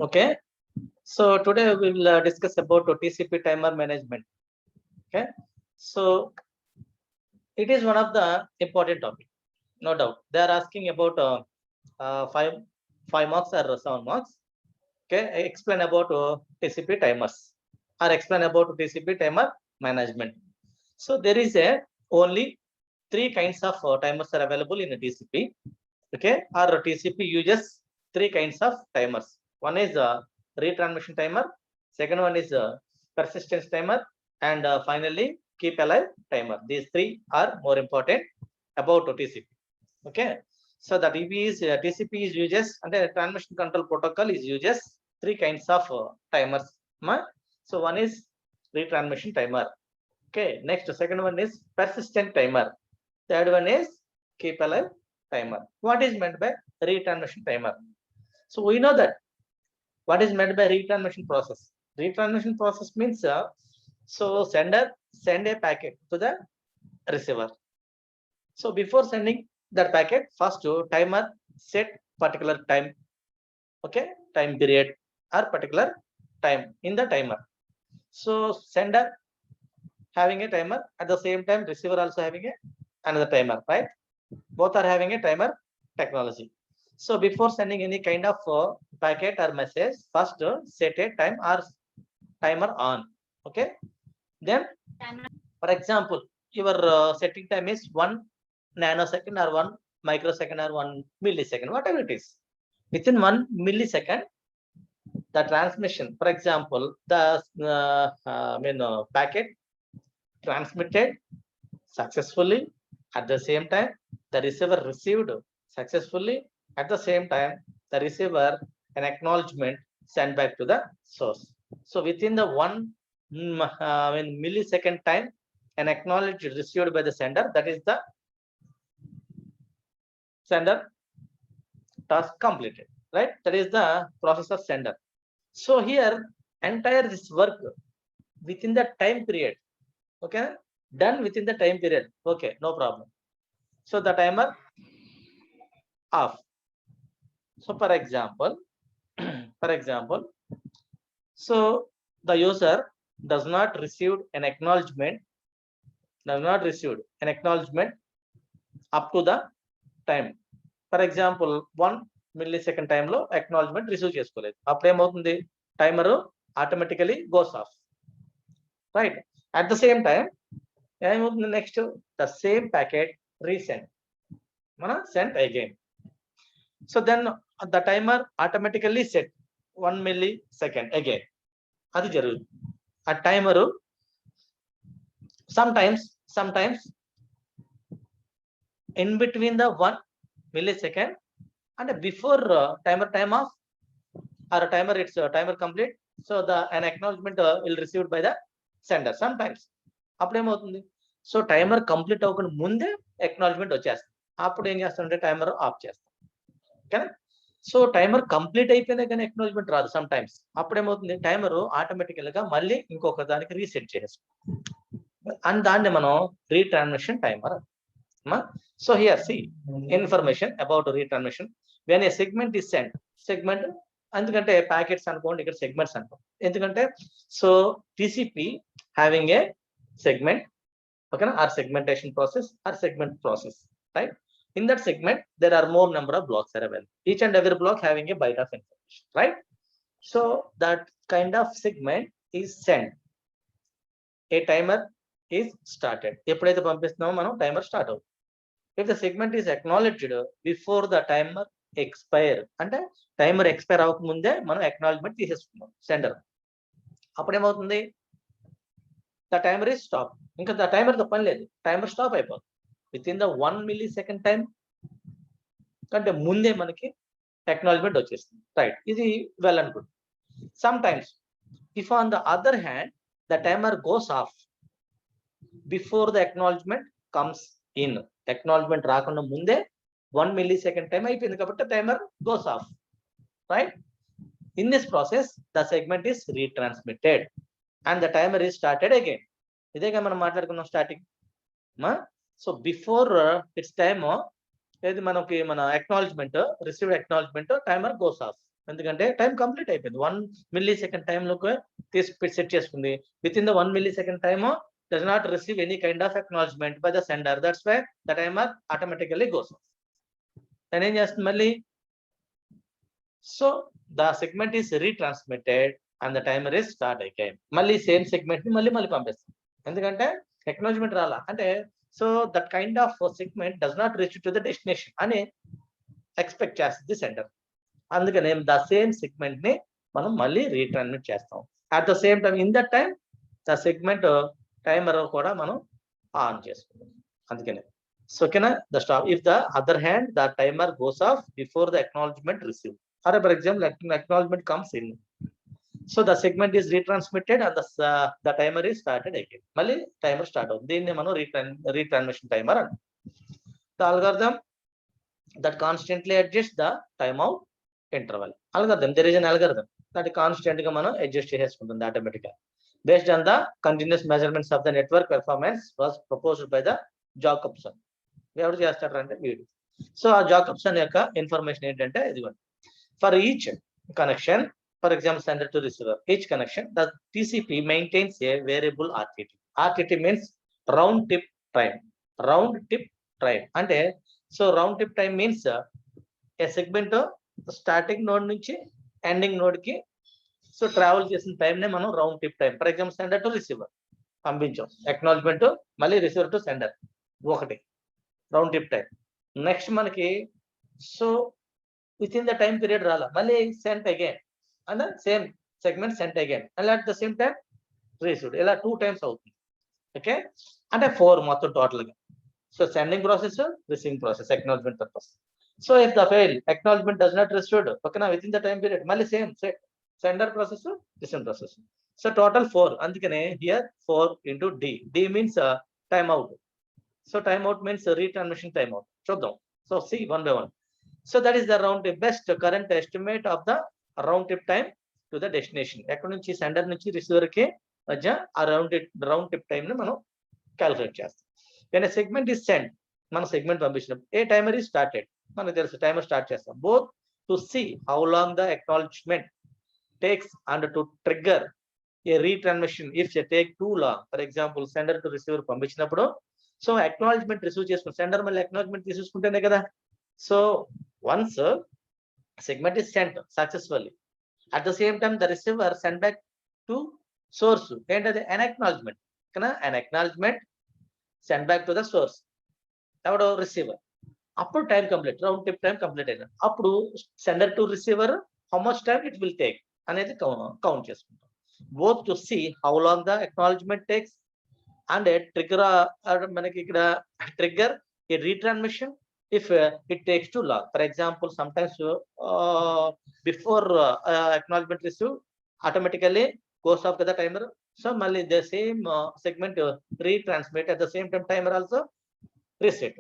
Okay, so today we will discuss about TCP timer management. Okay, so it is one of the important topic, no doubt. They are asking about five marks or 7 marks. Okay, I explain about TCP timers or explain about TCP timer management. So there is a only three kinds of timers are available in a TCP. Okay, or TCP uses three kinds of timers. One is retransmission timer, second one is persistence timer, and finally keep alive timer. These three are more important about TCP. Okay, so the TCP is uses, and the transmission control protocol is uses three kinds of timers. So one is retransmission timer. Okay, next second one is persistent timer, third one is keep alive timer. What is meant by retransmission timer? So we know that what is meant by retransmission process. Retransmission process means so sender send a packet to the receiver. So before sending that packet, first timer set particular time. Okay, time period or particular time in the timer. So sender having a timer, at the same time receiver also having another timer, right? Both are having a timer technology. So before sending any kind of packet or message, first set a time or timer on. Okay, then for example, your setting time is 1 nanosecond or 1 microsecond or 1 millisecond, whatever it is. Within 1 millisecond, the transmission, for example, the packet transmitted successfully. At the same time, the receiver received successfully. At the same time, the receiver an acknowledgement sent back to the source. So within the millisecond time, an acknowledgement received by the sender, that is the sender task completed, right? That is the process of sender. So here entire this work within the time period, okay, done within the time period. Okay, no problem. So the timer off. So for example, so the user does not receive an acknowledgement up to the time. For example, 1 millisecond time లో acknowledgement receive చేసుకోలేదు, అప్పుడు ఏమవుతుంది, timer automatically goes off, right? At the same time ఏమవుతుంది, next the same packet resend, మన sent again. So then the timer automatically set 1 millisecond again. అది జరుగుతుంది. ఆ timer sometimes in between the 1 millisecond and before timer time off or timer it's timer complete, so the an acknowledgement will received by the sender sometimes. అప్పుడు ఏమవుతుంది, so timer complete అవ్వకుండా ముందే acknowledgement వచ్చేస్తుంది. అప్పుడు ఏం చేస్తామంటే టైమర్ ఆఫ్ చేస్తాం. ఓకేనా? సో టైమర్ కంప్లీట్ అయిపోయినా కానీ అక్నాలెడ్జ్మెంట్ రాదు సమ్ టైమ్స్. అప్పుడు ఏమవుతుంది, టైమర్ ఆటోమేటికల్ గా మళ్ళీ ఇంకొక దానికి రీసెట్ చేస్తాం, అండ్ దాన్ని మనం retransmission timer. So here see information about retransmission. When a segment is sent, segment ఎందుకంటే ప్యాకెట్స్ అనుకోండి, ఇక్కడ సెగ్మెంట్స్ అనుకోండి. ఎందుకంటే so TCP having a segment, okay, or segmentation process or segment process, right? In that segment there are more number of blocks are available, each and every block having a byte of information, right? So that kind of segment is sent, a timer is started. ఎప్పుడైతే పంపిస్తున్నామో మనం timer start అవుతుంది. if the segment is acknowledged before the timer expire, అంటే timer expire అవ్వకముందే మనం acknowledgement తీసేసుకున్నాం sender, అప్పుడు ఏమవుతుంది, the timer is stop. ఇంకా ద టైమర్ తో పని లేదు, టైమర్ స్టాప్ అయిపోతుంది. With in the 1 millisecond time కంటే ముందే మనకి టెక్నాలజీ వచ్చేస్తుంది, రైట్? ఇది well and good. Some times if on the other hand the timer goes of before the acknowledgement comes in. Acknowledgement రాకుండా ముందే 1 millisecond టైం అయిపోయింది కాబట్టి timer goes off, right? In this process the segment is retransmitted and the timer is started again. ఇదేగా మనం మాట్లాడుకున్నాం starting. So before it's time ఏది మనకి మన acknowledgement received acknowledgement timer goes off. ఎందుకంటే టైం కంప్లీట్ అయిపోయింది. 1 millisecond టైంలోకి set చేసుకుంది. Within the 1 millisecond time does not receive any kind of acknowledgement by the sender. That's why the timer automatically goes off. Then ఏం చేస్తుంది మళ్ళీ? So the segment is retransmitted and the timer is start again. మళ్ళీ same segment ని మళ్ళీ పంపిస్తుంది. ఎందుకంటే acknowledgement రాలా అంటే, so that kind of segment does not reach to the destination అని ఎక్స్పెక్ట్ చేస్తుంది సెంటర్. అందుకనే ద సేమ్ సెగ్మెంట్ ని మనం మళ్ళీ రీట్రాన్స్మిట్ చేస్తాం. At the same time in that time the segment timer కూడా మనం ఆన్ చేసుకుంటాం. అందుకనే సో ఓకేనా, the stop if the other hand the timer goes of before the acknowledgement receive. Or for example, acknowledgement comes in, so the segment is retransmitted and the timer is started again. Mali timer start avuthundi. Deenni manu retransmission timer antam. The algorithm that constantly adjusts the timeout interval. Algorithm, there is an algorithm that constantly ga manu adjust chestuntundi automatically based on the continuous measurements of the network performance was proposed by the Jacobson. Evaru chestarante veedu. So aa Jacobson yokka information entante idigandi. For each connection, for example, sender to receiver, each connection, the TCP maintains a variable RTT. RTT means round trip time. Round trip time. And so round trip time means a segment starting node nunchi ending node ki so travel చేసిన time నే మనం round trip time. For example sender to receiver పంపించాం, acknowledgement మళ్ళీ receiver to sender ఒకటి round trip time. Next మనకి so within the time period rala mali sent again and the same segment sent again and at the same time received ila 2 times avutundi. Okay, and 4 mottham total ga. So sending process, receiving process, acknowledgement purpose. So if the fail acknowledgement does not received, okay na within the time period mali same sender process, receiving process. So total 4. Andukane here 4 into D. D means timeout. So timeout means retransmission timeout. Chodam. So see one by one. So that is the round trip, best current estimate of the round trip time to the destination. ఎక్కడి నుంచి sender నుంచి receiver కి మధ్య ఆ round trip time ని మనం calculate చేస్తాం. when a segment is sent, మన సెగ్మెంట్ పంపించినప్పుడు ఏ టైమర్ is started, మనకు తెలుసు టైమర్ స్టార్ట్ చేస్తాం. both to see how long the acknowledgement takes and to trigger a retransmission if they take too long. For example, sender to receiver పంపించినప్పుడు so acknowledgement receive చేసుకుని sender మళ్ళీ acknowledgement తీసుకుంటేనే కదా. So once segment is sent successfully, at the same time the receiver send back to source and an acknowledgement kana an acknowledgement send back to the source avado receiver appudu time complete round trip time complete ayina appudu sender to receiver how much time it will take anedi count chestuntam, both to see how long the acknowledgement takes and a trigger manaki ikkada trigger a retransmission if it takes too long. For example, sometimes before acknowledgement receive automatically goes off the timer. So mali the same segment retransmit at the same time timer also reset.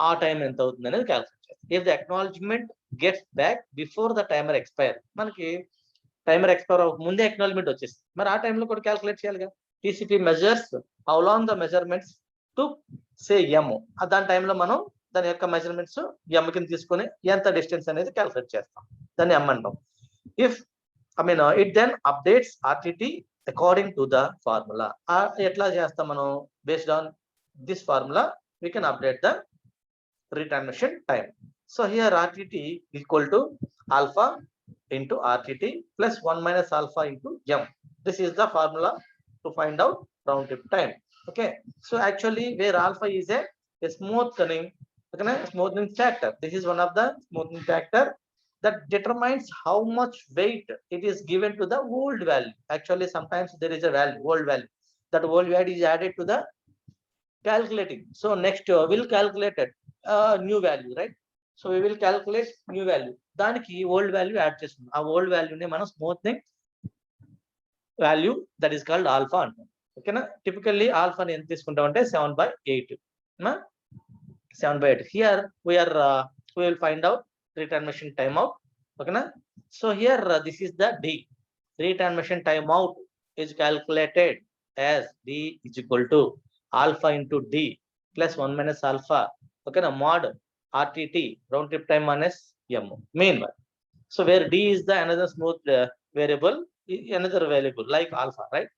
Our time ఎంత అవుతుంది అనేది calculate చేస్తాం. If the acknowledgement gets back before the timer expire, మనకి timer expire అవ్వక ముందే acknowledgement వచ్చేస్తుంది. మరి ఆ టైంలో కూడా క్యాల్కులేట్ చేయాలిగా. TCP measures how long the measurements took, say m. దాని టైంలో మనం దాని యొక్క మెజర్మెంట్స్ m కింద తీసుకొని ఎంత డిస్టెన్స్ అనేది క్యాలిక్యులేట్ చేస్తాం, దాన్ని m అంటాం. If it then updates RTT according to the formula. ఎట్లా చేస్తాం మనం? Based on this formula we can update the retransmission time. So here RTT equal to alpha into RTT plus 1 minus alpha into m. This is the formula to find out round trip time. Okay, so actually where alpha is a smoothing factor. This is one of the smoothing factor that determines how much weight it is given to the old value. Actually, sometimes there is a value, old value. That old value is added to the calculating. So next we'll calculate it new value, right? So we will calculate new value. దానికి old value add చేస్తున్నాం. ఆ old value ని మనం smoothing value that is called alpha అంటాం. ఓకేనా? Typically alpha ని ఎంత తీసుకుంటాం అంటే 7/8. 7/8. Here we will find out retransmission timeout. Okay na? So here this is the D. Retransmission timeout is calculated as D is equal to alpha into D plus 1 minus alpha. Okay na? Mod RTT round trip time minus m. Meanwhile, So where D is the another smooth variable, another variable like alpha, right?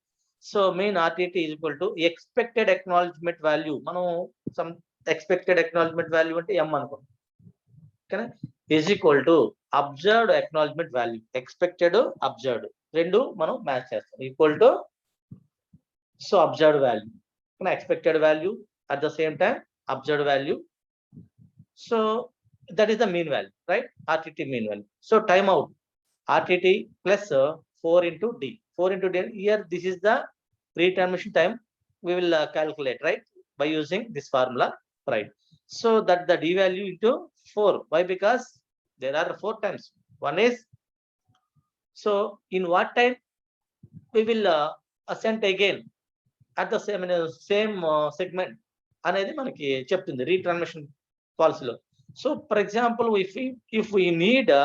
So mean RTT is equal to expected acknowledgement value. Mano some expected acknowledgement value ante M anukondi. Okay, is equal to observed acknowledgement value. Expected, observed. Rendu mano match chestam. Equal to so observed value. Expected value at the same time observed value. So that is the mean value, right? RTT mean value. So timeout RTT plus 4 into D. 4 into D. Here, this is the retransmission time we will calculate, right? By using this formula, right? So that the D value into 4. Why? Because there are 4 times. One is, so in what time we will ascend again at the same segment అనేది మనకి చెప్తుంది retransmission policy. So for example, if we need a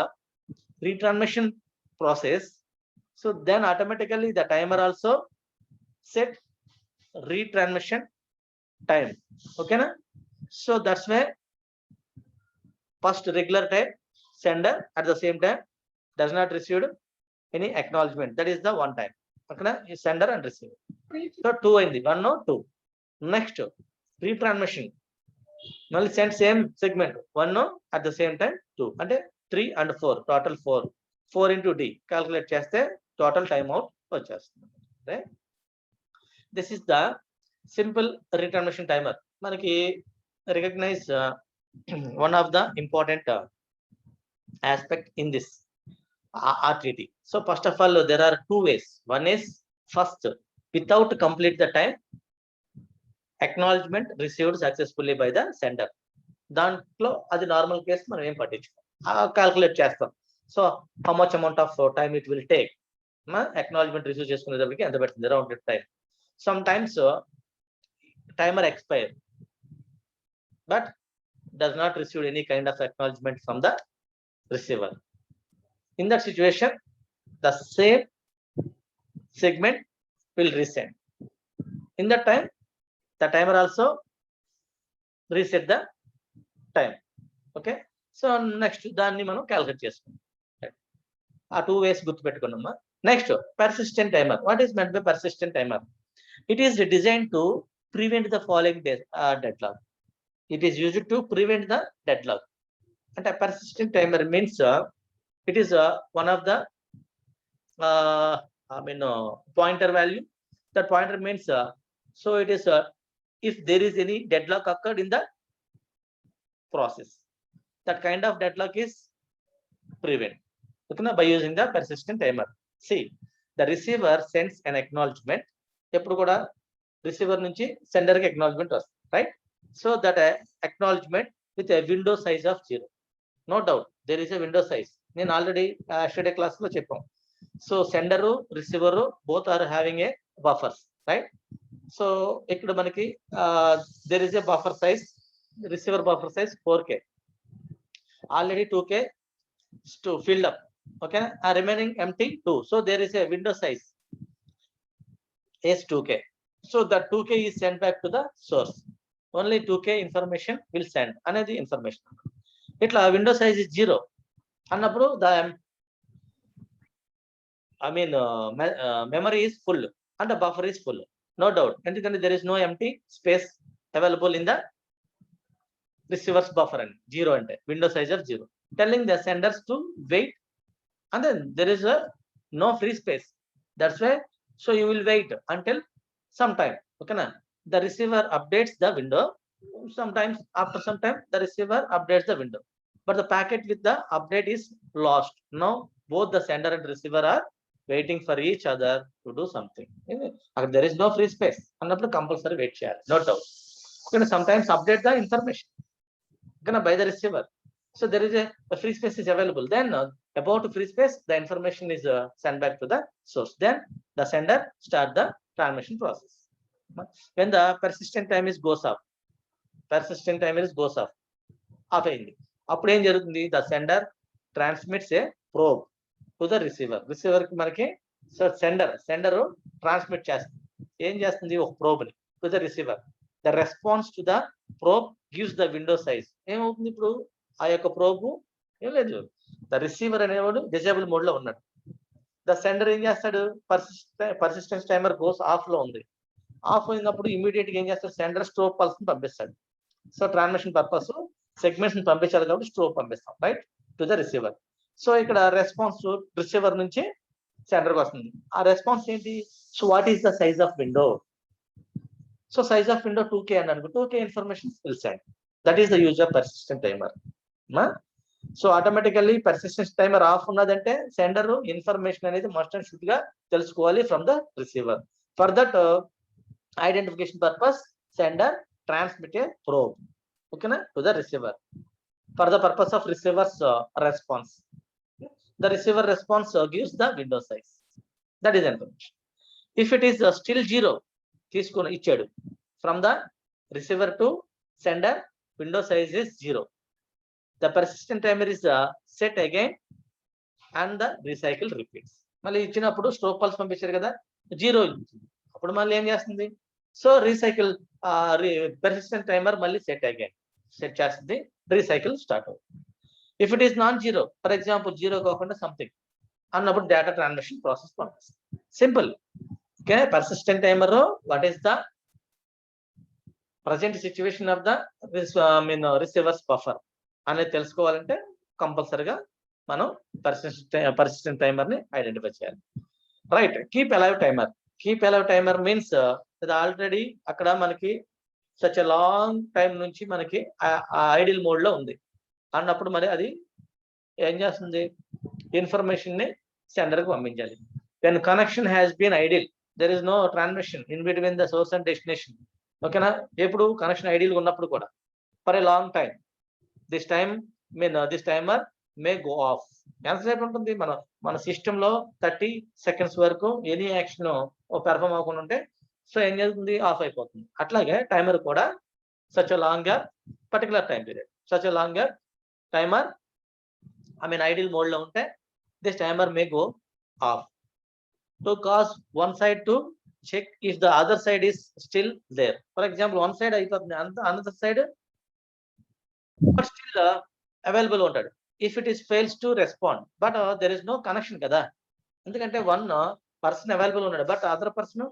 retransmission process, so then automatically the timer also set retransmission time. Okay na? So that's why first regular time sender at the same time does not receive any acknowledgement. That is the one time. Okay na? Sender and receiver. So 2 అయింది 1 no 2. Next retransmission మళ్ళీ send same segment 1 no at the same time 2 అంటే 3 and 4 total 4. 4 into D calculate చేస్తే total timeout వచ్చేస్తుంది. Right? This is the simple retransmission timer. మనకి recognize one of the important aspect in this RTT. So first of all, there are 2 ways. One is first, without complete the time, acknowledgement received successfully by the sender. దాంట్లో అది normal case మనం ఏం పట్టించుకోం, calculate చేస్తాం. So how much amount of time it will take, acknowledgement receive చేసుకునేటప్పటికి ఎంత పడుతుంది around time. Some times timer expire but does not receive any kind of acknowledgement from the receiver. In that situation, the same segment will resend. In that time, the timer also reset the time. Okay, so next దాన్ని మనం calculate చేసుకుందాం. ఆ 2 ways గుర్తుపెట్టుకున్నామా. Next, persistent timer. What is meant by persistent timer? It is designed to prevent the following deadlock. It is used to prevent the deadlock. And a persistent timer means it is one of the pointer value. That pointer means so it is if there is any deadlock occurred in the process, that kind of deadlock is prevent. Okay, by using the persistent timer. See, the receiver sends an acknowledgement. ఎప్పుడు కూడా receiver నుంచి sender కి acknowledgement వస్తుంది, right? So that acknowledgement with a window size of 0. No doubt there is a window size. నేను already yesterday class లో చెప్పాం. So sender receiver both are having a buffers, right? So ఇక్కడ మనకి there is a buffer size, receiver buffer size 4K. Already 2K to filled up. Okay, remaining empty 2. So there is a window size is 2K. So the 2K is sent back to the source. Only 2K information will send అనేది information. ఇట్లా window size is 0 అన్నప్పుడు memory is full and the buffer is full. No doubt. ఎందుకంటే there is no empty space available in the receiver's buffer and 0 అంటే window size of 0. Telling the senders to wait, and then there is no free space. That's why, so you will wait until some time. Okay na? The receiver updates the window. Sometimes after some time the receiver updates the window, but the packet with the update is lost. Now both the sender and receiver are waiting for each other to do something. There is no free space annappudu compulsory wait cheyali, no doubt. Okay, sometimes update the information by the receiver. So there is a free space is available. Then about free space, the information is sent back to the source. Then the sender start the transmission process. When the persistent time is goes off, off అయింది, అప్పుడు ఏం జరుగుతుంది? the sender transmits a probe to the receiver. Receiver కి మనకి sender transmit చేస్తుంది. ఏం చేస్తుంది? ఒక probe ని to the receiver. The response to the probe gives the window size. ఏమవుతుంది ఇప్పుడు? ఆ యొక్క ప్రోబ్ ఏం లేదు, ద రిసీవర్ అనేవాడు డిజేబుల్ మోడ్ లో ఉన్నాడు. ద సెండర్ ఏం చేస్తాడు, పర్సిస్టెన్స్ టైమర్ గోస్ ఆఫ్ లో ఉంది. ఆఫ్ అయినప్పుడు ఇమీడియట్ గా ఏం చేస్తాడు, సెండర్ స్ట్రోబ్ పల్స్ ని పంపిస్తాడు. సో ట్రాన్స్మిషన్ పర్పస్ సెగ్మెంట్స్ ని పంపించాలి కాబట్టి స్ట్రోబ్ పంపిస్తాం, right, to the receiver. So ఇక్కడ రెస్పాన్స్ రిసీవర్ నుంచి సెండర్కి వస్తుంది. ఆ రెస్పాన్స్ ఏంటి, so what is the size of window? So size of window 2K అని అనుకో, 2K information will send. That is the use of persistent timer. So automatically persistence timer of ఉన్నదంటే sender information అనేది must and should గా తెలుసుకోవాలి from the receiver. For that identification purpose sender transmit A probe, ఓకేనా, to the receiver for the purpose of receivers response. The receiver response gives the window size. That is information. If it is still 0, తీసుకొని ఇచ్చాడు, from the receiver to sender window size is 0. The persistent timer is set again and the recycle repeats. మళ్ళీ ఇచ్చినప్పుడు strobe pulse పంపించారు కదా, 0 అప్పుడు మళ్ళీ ఏం చేస్తుంది, సో రీసైకిల్ persistent timer మళ్ళీ సెట్ చేస్తుంది, రీసైకిల్ స్టార్ట్ అవుతుంది. If it is non-zero, for example 0 కాకుండా సంథింగ్ అన్నప్పుడు డేటా ట్రాన్స్మిషన్ ప్రాసెస్ పంపిస్తుంది. Simple. Okay, persistent timer what is the present situation of the receivers buffer అనేది తెలుసుకోవాలంటే కంపల్సరిగా మనం పర్సిస్టెంట్ టైమర్ ని ఐడెంటిఫై చేయాలి, right. Keep alive timer. Keep alive timer means ఇది ఆల్రెడీ అక్కడ మనకి సచ్ ఎ లాంగ్ టైం నుంచి మనకి ఐడిల్ మోడ్ లో ఉంది అన్నప్పుడు మరి అది ఏం చేస్తుంది, ఇన్ఫర్మేషన్ ని సెండర్ కి పంపించాలి. Then connection has been idle, there is no transmission in between the source and destination. ఓకేనా, ఎప్పుడు కనెక్షన్ ఐడిల్ ఉన్నప్పుడు కూడా for a long time this timer may go off. ఎంతసేపు ఉంటుంది, మన సిస్టమ్ లో 30 seconds వరకు ఎనీ యాక్షన్ పెర్ఫామ్ అవ్వకుండా ఉంటే సో ఏం చేస్తుంది, ఆఫ్ అయిపోతుంది. అట్లాగే టైమర్ కూడా such a longer particular time period, such a longer timer idle mode లో ఉంటే this timer may go off to cause one side to check if the other side is still there. For example one side అయిపోతుంది, another side still available ఉంటాడు. If it is fails to respond but there is no connection కదా, ఎందుకంటే one person available ఉన్నాడు but other person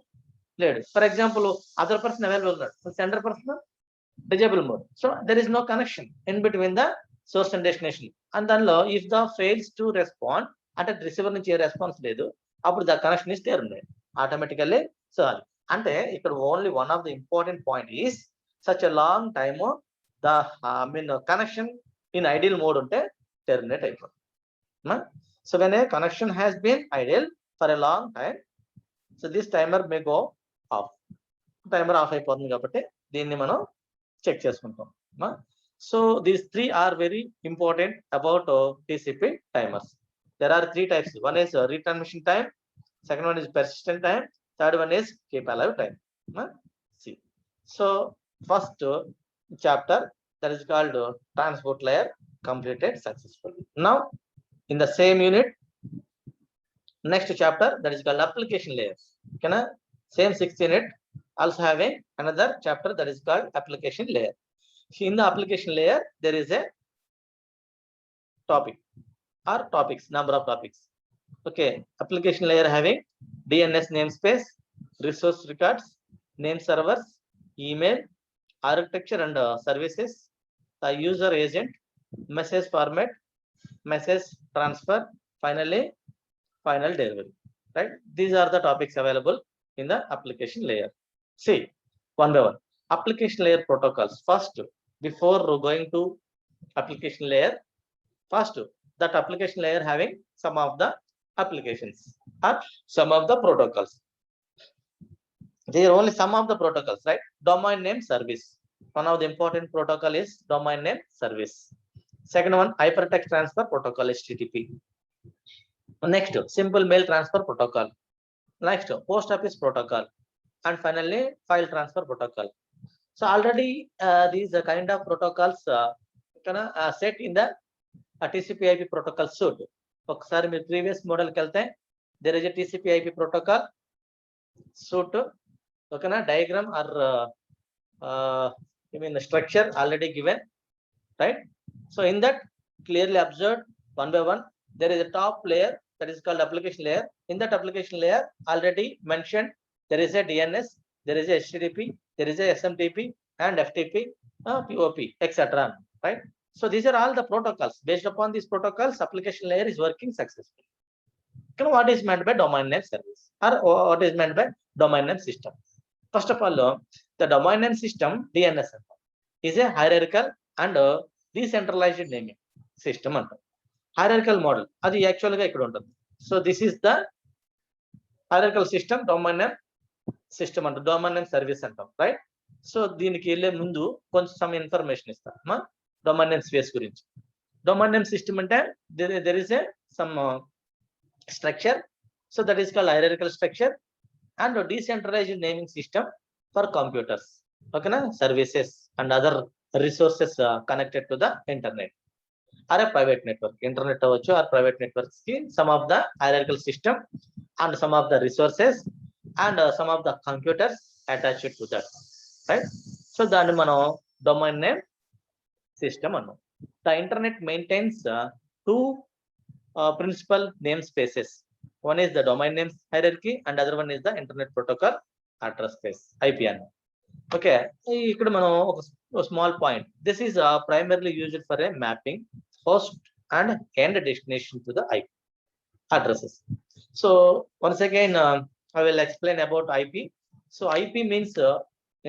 లేడు. For example other person available ఉన్నాడు, sender person disable mode, so there is no connection in between the source and destination. And దానిలో if the fails to respond అంటే receiver నుంచి ఏ response లేదు, అప్పుడు the connection is there ఉన్నాయి automatically. So అది అంటే ఇక్కడ only one of the important point is such a long time the connection in ideal mode ఉంటే టెర్మినేట్ అయిపోతుంది. So when a connection has been ideal for a long time, so this timer may go of. Timer of అయిపోతుంది కాబట్టి దీన్ని మనం check చేసుకుంటాం. So these three are very important about TCP timers. There are 3 types. One is retransmission time, second one is persistent time, third one is keep alive time. See, so first chapter that is called transport layer completed successfully. Now in the same unit, next chapter that is called application layer. Okay, same 6th unit also having another chapter that is called application layer. In the application layer there is a topic or topics, number of topics. Okay, application layer having DNS namespace, resource records, name servers, email, architecture and services, the user agent, message format, message transfer, finally final delivery, right? These are the topics available in the application layer. See one by one. Application layer protocols. First, before going to application layer, first that application layer having some of the applications or some of the protocols. They are only some of the protocols, right? Domain name service, one of the important protocol is domain name service. Second one, hypertext transfer protocol, HTTP. Next, simple mail transfer protocol. Next, post office protocol, and finally file transfer protocol. So already these kind of protocols set in the TCP/IP protocol suite. ఒకసారి మీరు previous model కి వెళ్తే there is a TCP/IP protocol suite, ఓకేనా, diagram or I mean the structure already given, right? So in that clearly observed one by one. There is a top layer that is called application layer. In that application layer, already mentioned, there is a DNS, there is a HTTP, there is a SMTP and FTP, POP, etc. Right? So these are all the protocols. Based upon these protocols, application layer is working successfully. What is meant by domain name service, or what is meant by domain name system? First of all, the domain name system, DNS, is a hierarchical and decentralized naming system. Hierarchical model, అది actual గా ఇక్కడ ఉంటుంది. So this is the hierarchical system, domain name system అంటాం, domain name service అంటాం, right? So దీనికి వెళ్ళే ముందు కొంచెం సమ్ ఇన్ఫర్మేషన్ ఇస్తాం డొమైన్ నేమ్ స్పేస్ గురించి. డొమైన్ నేమ్ సిస్టమ్ అంటే there is a some structure, so that is called hierarchical structure and a decentralized naming system for computers, okay na, services and other resources connected to the internet or a private network. Internet avachchu or private networks ki some of the hierarchical system and some of the resources and some of the computers attached to that, right? So danni manam domain name system annam. The internet maintains two principal namespaces. One is the domain name hierarchy and other one is the internet protocol address space, IPN. Okay, ikkada manam oka small point. This is primarily used for a mapping host and end destination to the IP addresses. So once again, I will explain about IP. So IP means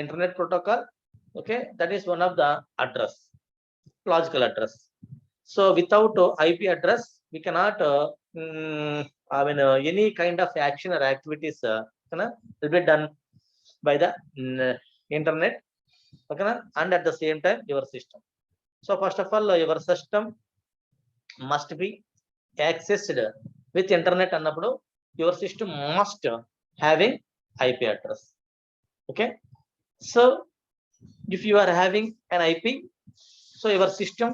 internet protocol. Okay, that is one of the address, logical address. So without IP address, we cannot any kind of action or activities will be done by the internet, okay, and at the same time your system. So first of all, your system must be accessed with internet annappudu your system must having IP address. Okay, so if you are having an IP, so your system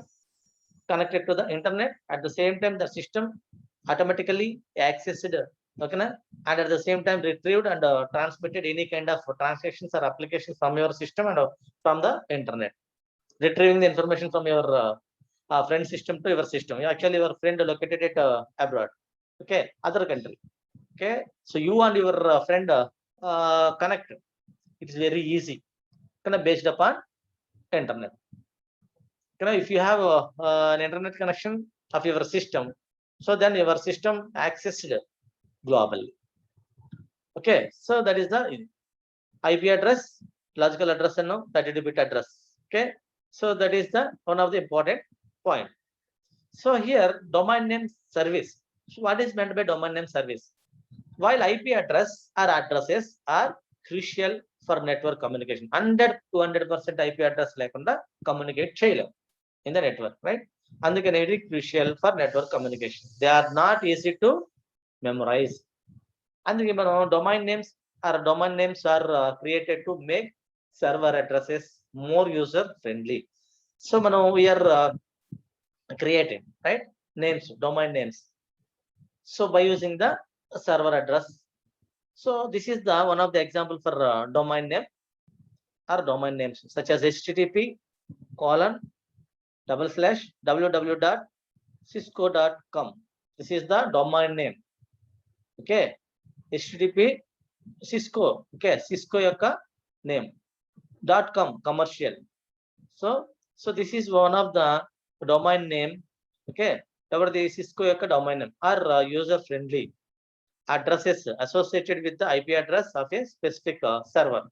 connected to the internet, at the same time the system automatically accessed, okay na, and at the same time retrieved and transmitted any kind of transactions or applications from your system and from the internet, retrieving the information from your friend system to your system. Actually your friend located at abroad, okay, other country, okay, so you and your friend connect, it is very easy, based upon internet. If you have an internet connection of your system, so then your system accessed globally. Okay, so that is the IP address, logical address and 32-bit address. Okay, so that is the one of the important point. So here domain name service. So what is meant by domain name service? While IP address or addresses are crucial for network communication, 100-200% IP address lekunda communicate cheyalem in the network, right? Andukane it is crucial for network communication. They are not easy to memorize. Andukane manam domain names are created to make server addresses more user friendly. So manam we are creating, right, names, domain names, so by using the server address. So this is the one of the example for domain name or domain names such as http://www.cisco.com. This is the domain name. Okay, http cisco, okay, cisco yokka name .com commercial. So this is one of the domain name. Okay, over the cisco yokka domain name are user friendly addresses associated with the IP address of a specific server.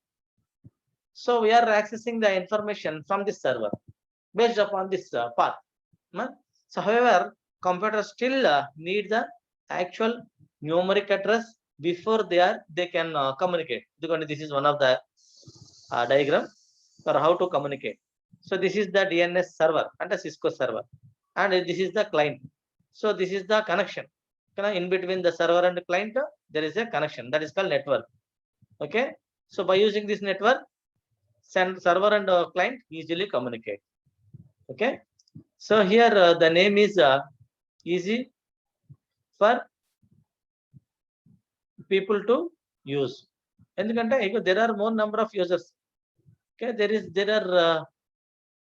So we are accessing the information from this server based upon this path. So however, computers still need the actual numeric address before they can communicate. This is one of the diagram for how to communicate. So this is the DNS server and a Cisco server, and this is the client. So this is the connection. In between the server and the client, there is a connection that is called network. Okay, so by using this network, server and client easily communicate. Okay, so here the name is easy for people to use, ఎందుకంటే there are more number of users. Okay, there are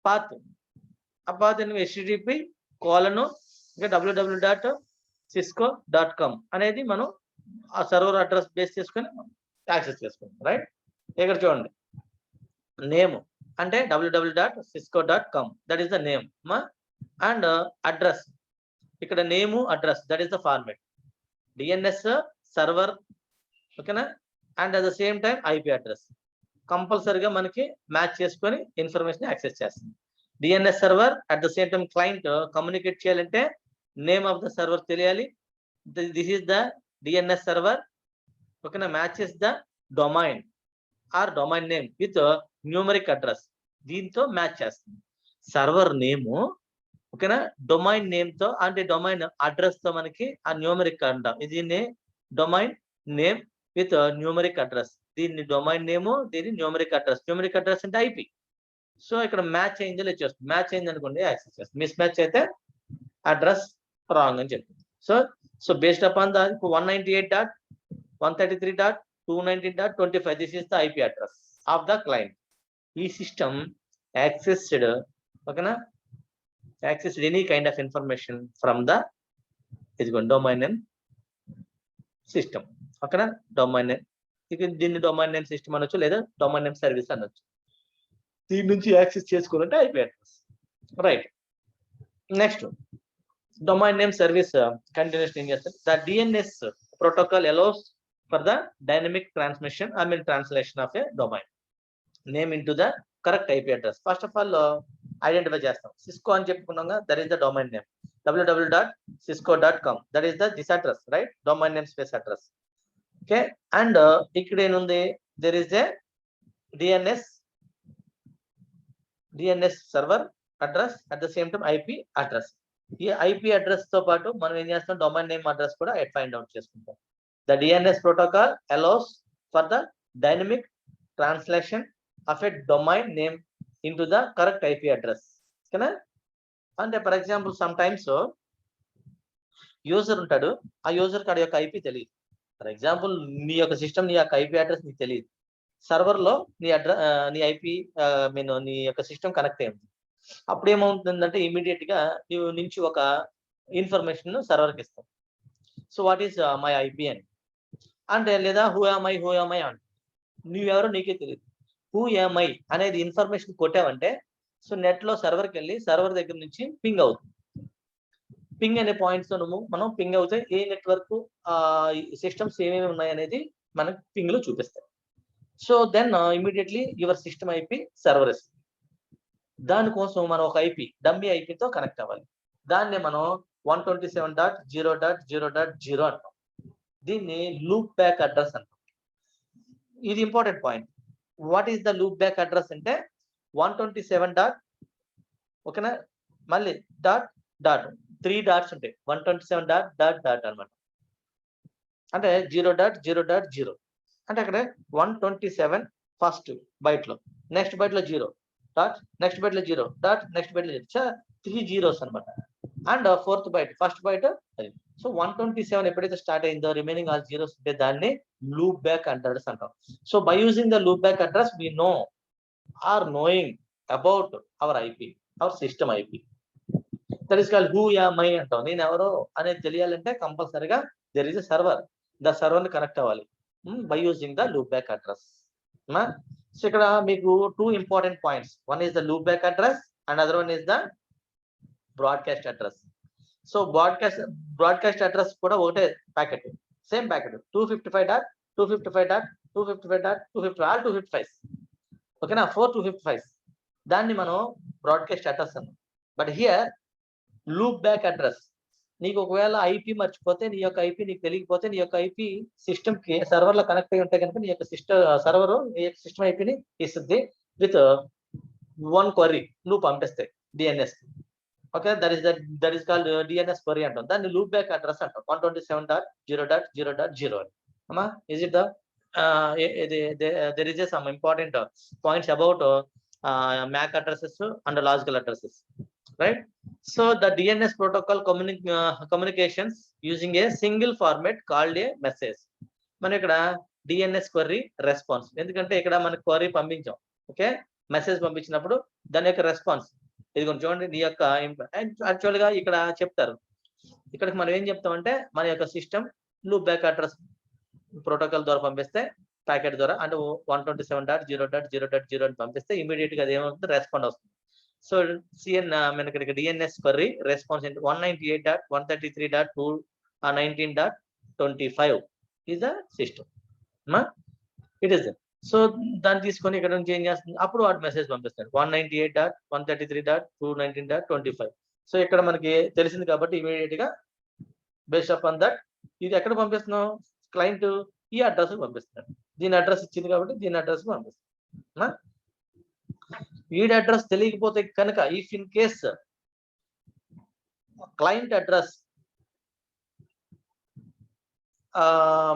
path, a path in http:// ఇంకా www.cisco.com అనేది మనం ఆ server address base చేసుకొని access చేసుకుంటాం, right? ఇక్కడ చూడండి, name అంటే www.cisco.com, that is the name and address, ఇక్కడ name address, that is the format. DNS server, ఓకేనా, and at the same time IP address కంపల్సరీగా మనకి మ్యాచ్ చేసుకొని ఇన్ఫర్మేషన్ యాక్సెస్ చేస్తుంది. DNS server at the same time client communicate చేయాలంటే name of the server తెలియాలి. This is the DNS server, ఓకేనా, matches the domain are domain name with numeric address, దీంతో match చేస్తుంది. Server నేము, ఓకేనా, domain name తో అంటే domain address తో మనకి ఆ న్యూమరిక్ అంటాం. దీన్ని domain name with numeric address, దీన్ని డొమైన్ నేము, దీన్ని న్యూమరిక్ అడ్రస్. న్యూమరిక్ అడ్రస్ అంటే ఐపీ. సో ఇక్కడ మ్యాచ్ అయిందో లేదు చేస్తుంది. మ్యాచ్ అయింది అనుకోండి యాక్సెస్ చేస్తుంది, మిస్ మ్యాచ్ అయితే అడ్రస్ రాంగ్ అని చెప్తుంది. So based upon the 198.133.219.25 this is the IP address of the client. ఈ సిస్టమ్ యాక్సెస్డ్, ఓకేనా, accessed any kind of information from the domain name system, ఓకేనా. డొమైన్ నేమ్, ఇక దీన్ని domain name system అనొచ్చు లేదా domain name service అనొచ్చు. దీని నుంచి యాక్సెస్ చేసుకోవాలంటే IP address, right? Next domain name service continuation ఏం చేస్తారు? The DNS protocol allows for the dynamic transmission translation of A domain name into the correct IP address. First of all identify చేస్తాం. Cisco అని చెప్పుకున్నాం, that is the domain name. www.cisco.com, that is the this address, right? Domain name space address, okay. And ఇక్కడ ఏముంది? There is a DNS server address at the same time IP address. ఈ IP address తో పాటు మనం ఏం చేస్తాం? Domain name address కూడా find out చేసుకుంటాం. The DNS protocol allows for the dynamic translation of a domain name into the correct IP address, ఓకేనా. అంటే for example some times user ఉంటాడు, ఆ యూజర్ కాడి యొక్క ఐపీ తెలియదు. ఫర్ ఎగ్జాంపుల్ నీ యొక్క సిస్టమ్ నీ యొక్క ఐపీ అడ్రస్ నీకు తెలియదు. సర్వర్ లో నీ ఐపీ నీ యొక్క సిస్టమ్ కనెక్ట్ అయింది. అప్పుడు ఏమవుతుందంటే ఇమీడియట్ గా నీవు నుంచి ఒక ఇన్ఫర్మేషన్ సర్వర్కి ఇస్తాం. So what is my IP అని అంటే, లేదా హూ యామ్ ఐ అంటే నువ్వెవరో నీకే తెలియదు. హూ యామ్ ఐ అనేది ఇన్ఫర్మేషన్ కొట్టావంటే సో నెట్ లో సర్వర్కి వెళ్ళి సర్వర్ దగ్గర నుంచి పింగ్ అవుతుంది. పింగ్ అనే పాయింట్స్ తో మనం పింగ్ అవుతాయి. ఏ నెట్వర్క్ సిస్టమ్స్ ఏమేమి ఉన్నాయి అనేది మనకు పింగ్ లో చూపిస్తాయి. So then immediately your system IP server ఇస్తుంది. దానికోసం మనం ఒక ఐపీ డమ్మీ ఐపీతో కనెక్ట్ అవ్వాలి. దాన్నే మనం 127.0.0.0 అంటాం. దీన్ని లూప్ బ్యాక్ అడ్రస్ అంటాం. ఇది important point. What is the loop back address అంటే 127. ఓకేనా, మళ్ళీ డాట్ 3 డాట్స్ ఉంటాయి. 127. అనమాట. అంటే 0.0.0 అంటే అక్కడ 127 ఫస్ట్ బైట్ లో, నెక్స్ట్ బైట్ లో 0 డాట్, నెక్స్ట్ బైట్ లో 0 డాట్, నెక్స్ట్ బైట్ లో 0, 3 zeros అనమాట. And fourth byte, first byte అది. సో 127 ఎప్పుడైతే స్టార్ట్ అయిందో రిమైనింగ్ ఆల్ జీరోస్ ఉంటే దాన్ని లూప్ బ్యాక్ అడ్రస్ అంటాం. So by using the loop back address we know or knowing about our IP, our system IP. That is called who am I అంటాం. నేను ఎవరో అనేది తెలియాలంటే కంపల్సరీగా there is a server, the server ని connect అవ్వాలి by using the loop back address. So ఇక్కడ మీకు 2 important points. One is the loop back address and other one is the broadcast address. So broadcast address కూడా ఒకటే packet, same packet 255.255.255.255 all 255. ఓకేనా, 4 255. దాన్ని మనం broadcast address అన్నాం. But here loop back address, నీకు ఒకవేళ ఐపీ మర్చిపోతే, నీ యొక్క ఐపీ నీకు తెలియకపోతే, నీ యొక్క ఐపీ సిస్టమ్ కి సర్వర్ లో కనెక్ట్ అయి ఉంటే కనుక నీ యొక్క సర్వర్ నీ యొక్క సిస్టమ్ ఐపీని ఇస్తుంది విత్ 1 క్వరీ నువ్వు పంపిస్తాయి DNS. Okay, that is called DNS query అంటాం. దాన్ని లూప్ బ్యాక్ అడ్రస్ అంటాం. 127.0.0.0 అని. అమ్మా, is it there is some important points about MAC addresses and logical addresses, right? So the DNS protocol communications using a single format called a message. మన ఇక్కడ DNS query response, ఎందుకంటే ఇక్కడ మనకి query పంపించాం, okay, message పంపించినప్పుడు దాని యొక్క response ఇదిగోండి చూడండి. నీ యొక్క యాక్చువల్ గా ఇక్కడ చెప్తారు ఇక్కడికి మనం ఏం చెప్తామంటే మన యొక్క system loop back address protocol ద్వారా పంపిస్తే ప్యాకెట్ ద్వారా అంటే 127.0.0.0 అని పంపిస్తే ఇమీడియట్ గా అది ఏమవుతుంది రెస్పాండ్ వస్తుంది. సో సిఎన్ మనకి ఇక్కడ DNS query response 198.133.219.25 is the system. It is there. So దాన్ని తీసుకొని ఇక్కడ నుంచి ఏం చేస్తుంది అప్పుడు వాటి మెసేజ్ పంపిస్తారు 198.133.219.25. సో ఇక్కడ మనకి తెలిసింది కాబట్టి ఇమీడియట్ గా బేస్డ్ అపాన్ దట్ ఇది ఎక్కడ పంపిస్తున్నాం క్లయింట్ ఈ అడ్రస్ పంపిస్తారు. దీని అడ్రస్ ఇచ్చింది కాబట్టి దీని అడ్రస్ పంపిస్తాం. వీడి అడ్రస్ తెలియకపోతే కనుక if in case client address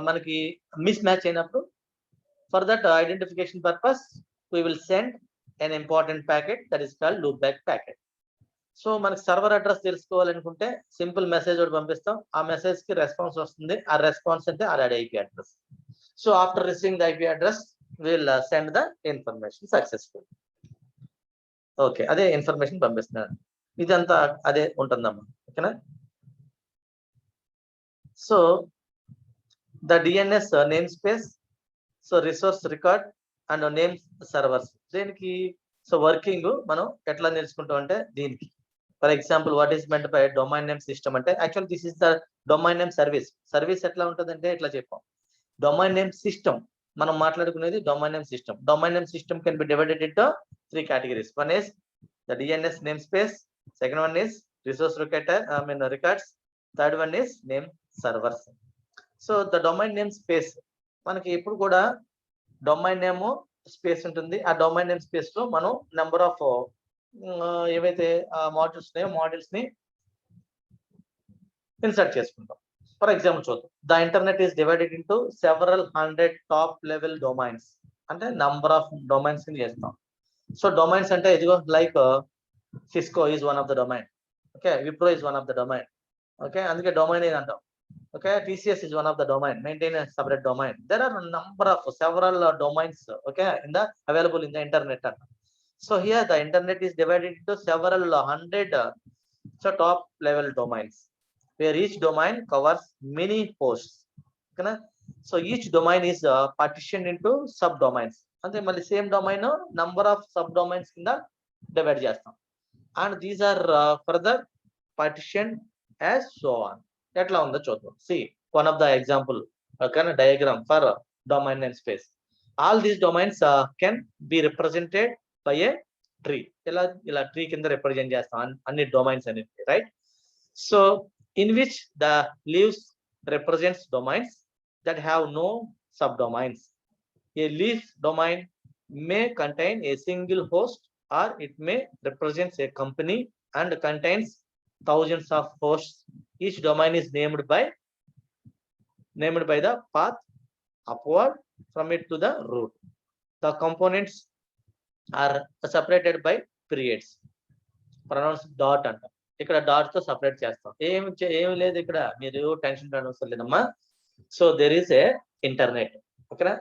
మనకి మిస్ మ్యాచ్ అయినప్పుడు for that identification purpose we will send an important packet that is called loopback packet. So మనకి సర్వర్ అడ్రస్ తెలుసుకోవాలనుకుంటే సింపుల్ మెసేజ్ ఒకటి పంపిస్తాం. ఆ మెసేజ్ కి రెస్పాన్స్ వస్తుంది. ఆ రెస్పాన్స్ అంటే ఆ IP address. So after receiving the IP address will send the information successful. Okay, అదే ఇన్ఫర్మేషన్ పంపిస్తున్నాను. ఇదంతా అదే ఉంటుందమ్మా. ఓకేనా? So the DNS name space, so resource record and name servers దీనికి సో వర్కింగ్ మనం ఎట్లా నేర్చుకుంటాం అంటే దీనికి for example what is meant by domain name system అంటే actual this is the domain name service. Service ఎట్లా ఉంటుందంటే ఇట్లా చెప్పాం. డొమైన్ నేమ్ సిస్టమ్ మనం మాట్లాడుకునేది domain name system. Domain name system can be divided into 3 categories. One is the DNS namespace, second one is resource records, third one is name servers. So the domain name space మనకి ఎప్పుడు కూడా domain name space ఉంటుంది. ఆ domain name space లో మనం number of ఏవైతే modules ఉన్నాయో modules ని ఇన్సర్ట్ చేసుకుంటాం. ఫర్ ఎగ్జాంపుల్ చూద్దాం. The internet is divided into several 100 top level domains అంటే నంబర్ ఆఫ్ డొమైన్స్ ని చేస్తాం. సో డొమైన్స్ అంటే ఇదిగో like Cisco is one of the domain. Okay, Wipro is one of the domain. Okay, అందుకే domain ఏది అంటాం. Okay, TCS is one of the domain, maintain a separate domain. There are a number of several domains, okay, in the available in the internet. So here the internet is divided into several 100 so top level domains where each domain covers many hosts. Okay, so each domain is partitioned into subdomains. Ante malli same domain number of subdomains kinda divide chestam, and these are further partitioned as so on. ఎట్లా ఉందో చూద్దాం. See one of the example kind of diagram for domain name space. All these domains can be represented by a tree. ఇలా tree కింద represent చేస్తాం అన్ని domains అనేది, right? So in which the leaves represents domains that have no subdomains. A leaf domain may contain a single host or it may represent a company and contains thousands of hosts. Each domain is named by the path upward from it to the root. The components are separated by periods. Pronouns dot anta. ఇక్కడ dot తో separate చేస్తాం. ఏమి లేదు ఇక్కడ, మీరు tension పడవసరం లేదమ్మా. So there is a internet. ఓకేనా?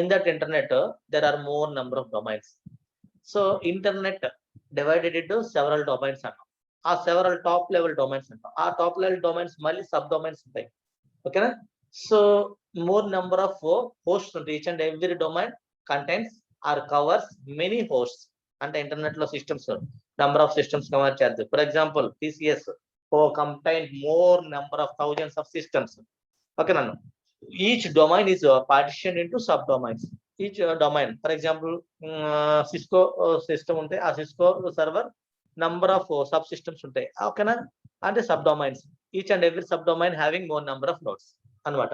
In that internet there are more number of domains. So internet divided into several domains అన్నాం. ఆ సెవరల్ టాప్ లెవెల్ డొమైన్స్ అంటాం. ఆ టాప్ లెవెల్ డొమైన్స్ మళ్ళీ సబ్ డొమైన్స్ ఉంటాయి. ఓకేనా? So more number of hosts ఉంటాయి. Each and every domain contains or covers many hosts. అంటే internet లో systems number of systems cover చేద్దాం. For example TCS contain more number of thousands of systems. ఓకేనా? Each domain is partition into sub domains. Each domain for example Cisco system ఉంటే ఆ Cisco server number of subsystems ఉంటాయి. ఓకేనా? అంటే sub domains. Each and every sub domain having more number of nodes అన్నమాట.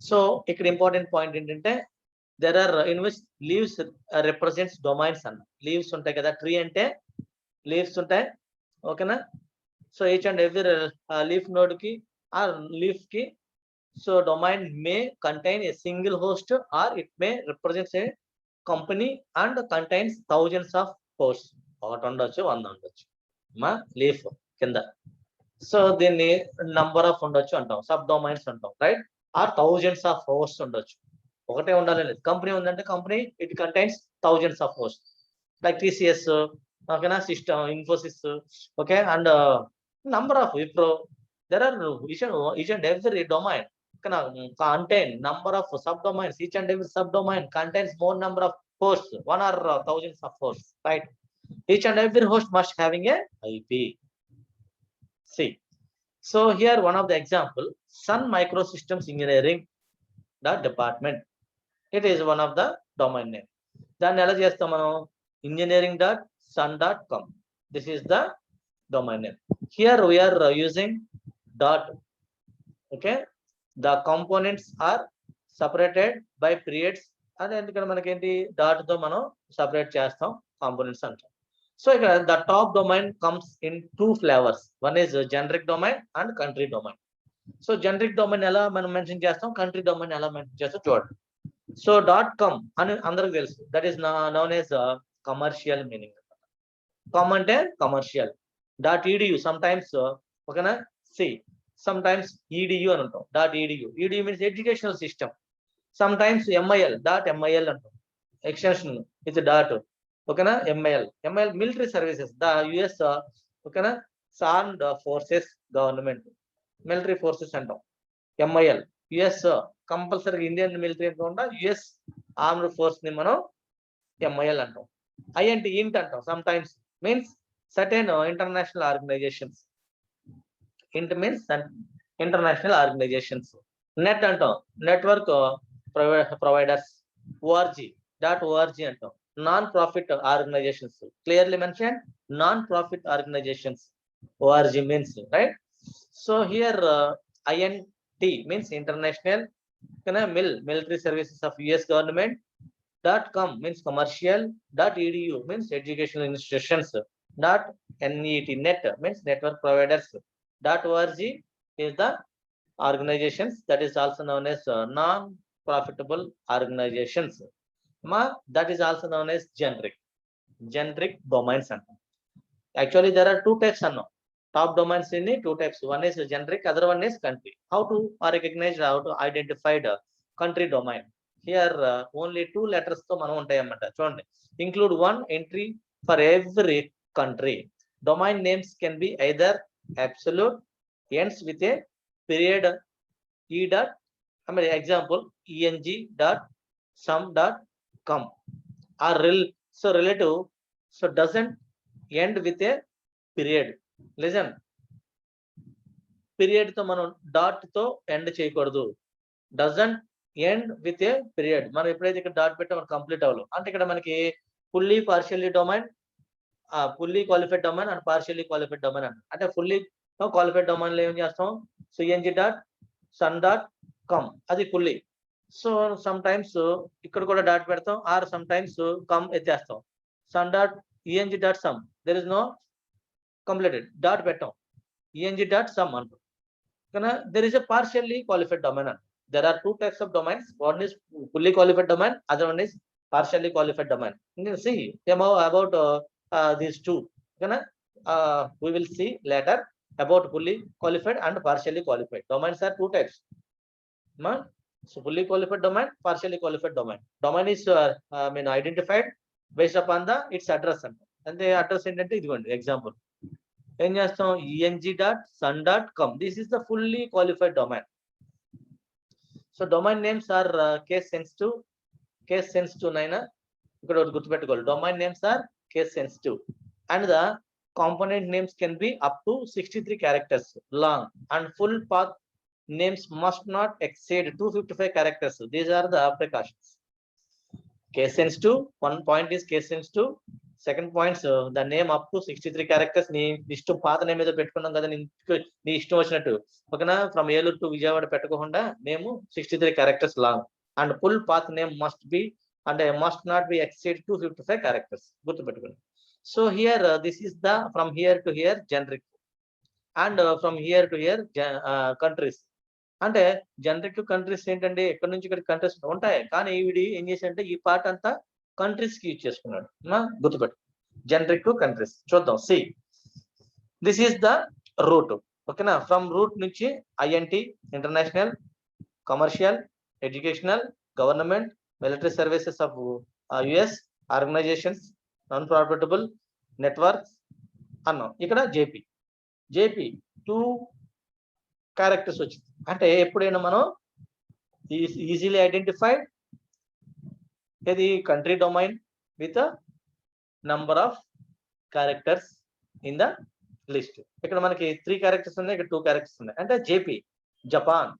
సో ఇక్కడ important point ఏంటంటే there are in which leaves represents domains అన్న. లీవ్స్ ఉంటాయి కదా, ట్రీ అంటే లీవ్స్ ఉంటాయి. ఓకేనా? So each and every leaf node కి ఆ లీఫ్ కి so domain may contain a single host or it may represents a company and contains thousands of host. 1 ఉండొచ్చు, 100 ఉండొచ్చు మా లీఫ్ కింద. సో దీన్ని నంబర్ ఆఫ్ ఉండొచ్చు అంటాం, సబ్ డొమైన్స్ అంటాం, right? Are thousands of host ఉండొచ్చు. ఒకటే ఉండాలి లేదు. కంపెనీ ఉందంటే company it contains thousands of host like TCS, ఓకేనా? System Infosys, okay, and number of Wipro, there are each and every domain contain number of subdomains. Each and every subdomain contains more number of hosts, one or thousands of hosts, right? Each and every host must having a IP. See, so here one of the example, Sun Microsystems Engineering department. It is one of the domain name. దాన్ని ఎలా చేస్తాం మనం? engineering.sun.com. This is the domain name. Here we are using dot. Okay, the components are separated by periods. అదే ఎందుకంటే మనకి ఏంటి, dot తో మనం సెపరేట్ చేస్తాం కాంపోనెంట్స్ అంటాం. సో ఇక్కడ the top domain comes in two flavors. One is generic domain and country domain. So generic domain ఎలా మనం మెన్షన్ చేస్తాం, కంట్రీ డొమైన్ ఎలా మెన్షన్ చేస్తాం చూడండి. సో .com అని అందరికి తెలుసు, that is known as commercial meaning. Com అంటే కమర్షియల్. .edu సమ్ టైమ్స్, ఓకేనా, సి సమ్ టైమ్స్ EDU అని అంటాం. .edu, EDU means educational system. Some times MIL అంటాం, ఎక్స్టెన్షన్ ఇది డాట్, ఓకేనా. MIL military services, the US, ఓకేనా, armed forces government, military forces అంటాం. MIL US compulsory Indian military కాకుండా US armed force ని మనం MIL అంటాం. INT ఇంట్ అంటాం. Some times means certain international organisations. ఇంట్ మీన్స్ ఇంటర్నేషనల్ ఆర్గనైజేషన్స్. నెట్ అంటాం, network providers. org అంటాం, non profit organisations. Clearly mention non profit organisations. org means, right. So here INT means international, military services of US government. .com means commercial. .edu means educational institutions. .net means network providers. .org is the organizations, that is also known as non-profitable organizations. That is also known as generic domains. Actually there are two types. Top domains in two types. One is generic, other one is country. How to recognize, how to identify the country domain? Here only two letters to మనం ఉంటాయన్నమాట. చూడండి, include one entry for every country. Domain names can be either absolute, ends with a period, example eng.sum.com, or relative, so doesn't end with a period. Listen, period తో మనం dot తో end చేయకూడదు. Doesn't end with a period. మనం ఎప్పుడైతే ఇక్కడ dot పెట్టా మనం complete అవ్వలేదు. అంటే ఇక్కడ మనకి fully partially domain, fully qualified domain and partially qualified domain అంటే ఫుల్లీ క్వాలిఫైడ్ డొమైన్ లో ఏం చేస్తాం, సో eng.sun.com అది ఫుల్లీ. సో సమ్ టైమ్స్ ఇక్కడ కూడా డాట్ పెడతాం, ఆర్ సమ్ టైమ్స్ కమ్ ఎత్తేస్తాం. sun.eng.sum there is no completed dot పెట్టాం, eng.sum అంటాం. కానీ there is a partially qualified domain. There are two types of domains. One is fully qualified domain, other one is partially qualified domain. You can see about these two. We will see later about fully qualified and partially qualified domains. Are two types. So fully qualified domain, partially qualified domain. Domain is identified based upon its address. And the address ఏంటంటే ఇదిగోండి example. ఏం చేస్తాం, eng.sun.com. This is the fully qualified domain. So domain names are case sensitive నైనా ఇక్కడ ఒకటి గుర్తుపెట్టుకోవాలి. Domain names are case sensitive and the component names can be up to 63 characters long and full path names must not exceed 255 characters. These are the precautions. Case sensitive, one point is case sensitive. Second point, the name up to 63 characters. నీ ఇష్టం పాత name ఏదో పెట్టుకున్నాం కదా, నీ ఇష్టం వచ్చినట్టు, ఓకేనా. ఫ్రమ్ ఏలూరు టు విజయవాడ పెట్టుకోకుండా name 63 characters long and full path name must not be exceed 255 characters. గుర్తుపెట్టుకోండి. So here this is the from here to hear generic and from here to hear countries. అంటే జనరిక్ కంట్రీస్ ఏంటంటే ఎక్కడి నుంచి ఇక్కడ countries ఉంటాయి, కానీ ఈవిడి ఏం చేశాడంటే ఈ పార్ట్ అంతా కంట్రీస్ కి యూజ్ చేసుకున్నాడు. గుర్తుపెట్టు, జనరిక్ కంట్రీస్. చూద్దాం. See this is the root, ఓకేనా. ఫ్రమ్ రూట్ నుంచి INT international, commercial, educational, government, military services of US organisations, non profitable, networks అన్నాం. ఇక్కడ JP జేపీ 2 క్యారెక్టర్స్ వచ్చింది. అంటే ఎప్పుడైనా మనం ఈజీలీ ఐడెంటిఫైడ్ ఇది country domain with number of characters in the list. ఇక్కడ మనకి 3 క్యారెక్టర్స్ ఉన్నాయి, ఇక్కడ 2 క్యారెక్టర్స్ ఉన్నాయి. అంటే JP Japan,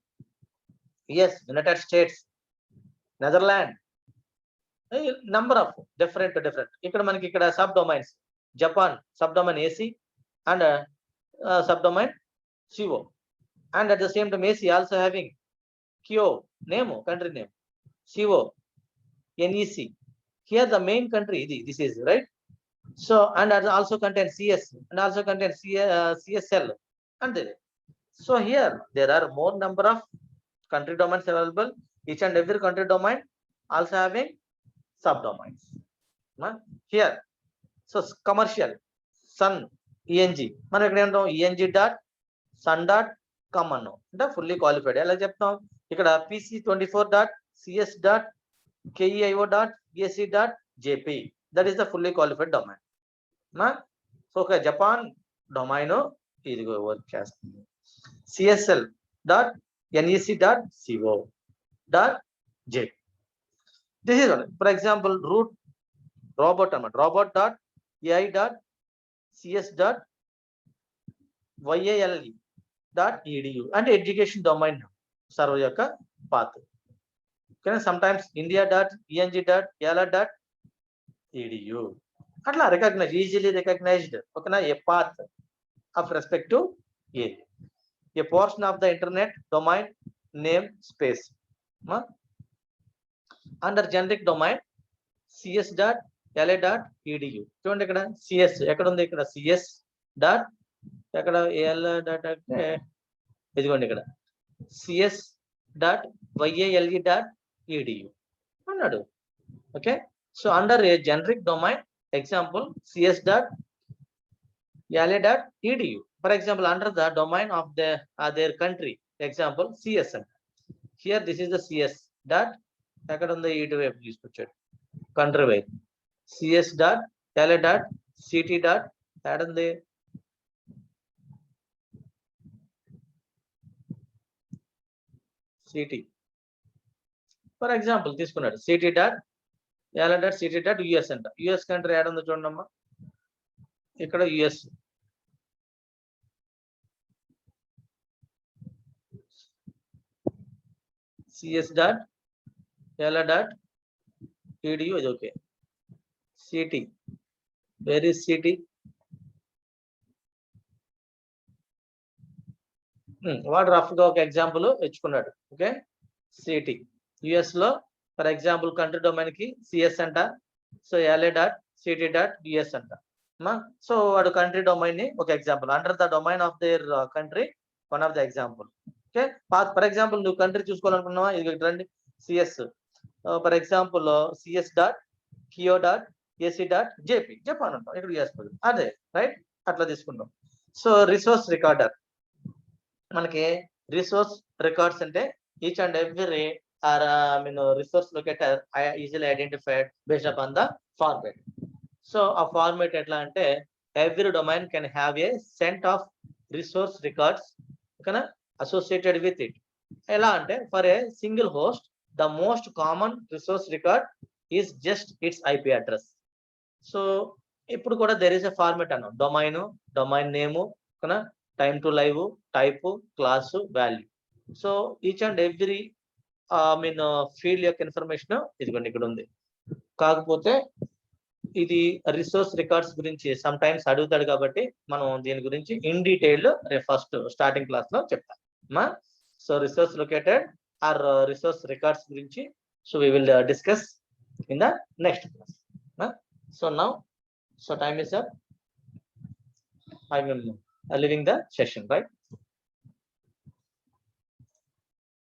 US united states, Netherland, number of different. ఇక్కడ మనకి ఇక్కడ sub domains Japan sub domain AC and sub domain CO, and at the same time AC also having Kyo name, country name, CO, NEC. Here the main country this is right. So and also contains CS and also contains CSL and there. So here there are more number of country domains available. Each and every country domain also having subdomains. Here so commercial sun ENG మనం ఇక్కడ ఏంటో ENG dot sun dot common అంటే fully qualified. ఎలా చెప్తాం ఇక్కడ pc24.cs.keio.ac.jp that is the fully qualified domain. So ఒక Japan domain ఇదిగో work చేస్తుంది csl.nec.co.jp. This is for example root robot అన్నమాట robot.ai.cs.yale.edu అంటే ఎడ్యుకేషన్ డొమైన్ సర్వర్ యొక్క పాత్. కానీ సమ్ టైమ్స్ india.eng.yala.edu అట్లా రికగ్నైజ్ ఈజీలీ రికగ్నైజ్డ్ ఓకేనా a path of respective area, a portion of the internet domain name space under generic domain cs.la.edu. చూడండి ఇక్కడ CS ఎక్కడ ఉంది, ఇక్కడ సిఎస్ డాట్ ఎక్కడ ఏఎల్ డాట్ అంటే ఇదిగోండి ఇక్కడ cs.yale.edu అన్నాడు. Okay so under A generic domain example cs.yale.edu for example under the domain of their country example cs అంట. Here this is the cs dot ఎక్కడ ఉంది ఇటు వైపు తీసుకొచ్చాడు కంట్రీ వైపు cs.yale.ct డాట్ యాడ్ ఉంది సిటీ ఫర్ ఎగ్జాంపుల్ తీసుకున్నాడు ct.yale.ct.us అంట. యుఎస్ కంట్రీ యాడ్ ఉందో చూడమ్మా ఇక్కడ యుఎస్ cs.yale.edu ఇది okay. City where is city వాడు రఫ్ గా ఒక ఎగ్జాంపుల్ ఇచ్చుకున్నాడు. ఓకే సిటీ యుఎస్ లో ఫర్ ఎగ్జాంపుల్ కంట్రీ డొమైన్ కి సిఎస్ అంట. సో yale.ct.us అంట. సో వాడు కంట్రీ డొమైన్ ని ఒక example under the domain of their country one of the example. Okay for example నువ్వు కంట్రీ చూసుకోవాలనుకున్నావా ఇది రండి CS for example cs.kio.ac.jp Japan అంటాం ఇక్కడ యుఎస్ అదే రైట్ అట్లా తీసుకుంటాం. సో రిసోర్స్ రికార్డర్ మనకి రిసోర్స్ రికార్డ్స్ అంటే each and every resource locator easily identified based upon the format. So ఆ ఫార్మేట్ ఎట్లా అంటే every domain can have a set of resource records ఓకేనా అసోసియేటెడ్ విత్ ఇట్. ఎలా అంటే for a single host the most common resource record is just it's IP address. So ఇప్పుడు కూడా there is a format అన్నాం domain నేము ఓకేనా time to live type class value. So each and every field యొక్క information ఇదిగోండి ఇక్కడ ఉంది. కాకపోతే ఇది రిసోర్స్ రికార్డ్స్ గురించి సమ్ టైమ్స్ అడుగుతాడు కాబట్టి మనం దీని గురించి in detail first starting class లో చెప్తాం. So resource located or resource records గురించి so we will discuss in the next class. So now so time is up. I am leaving the session, right?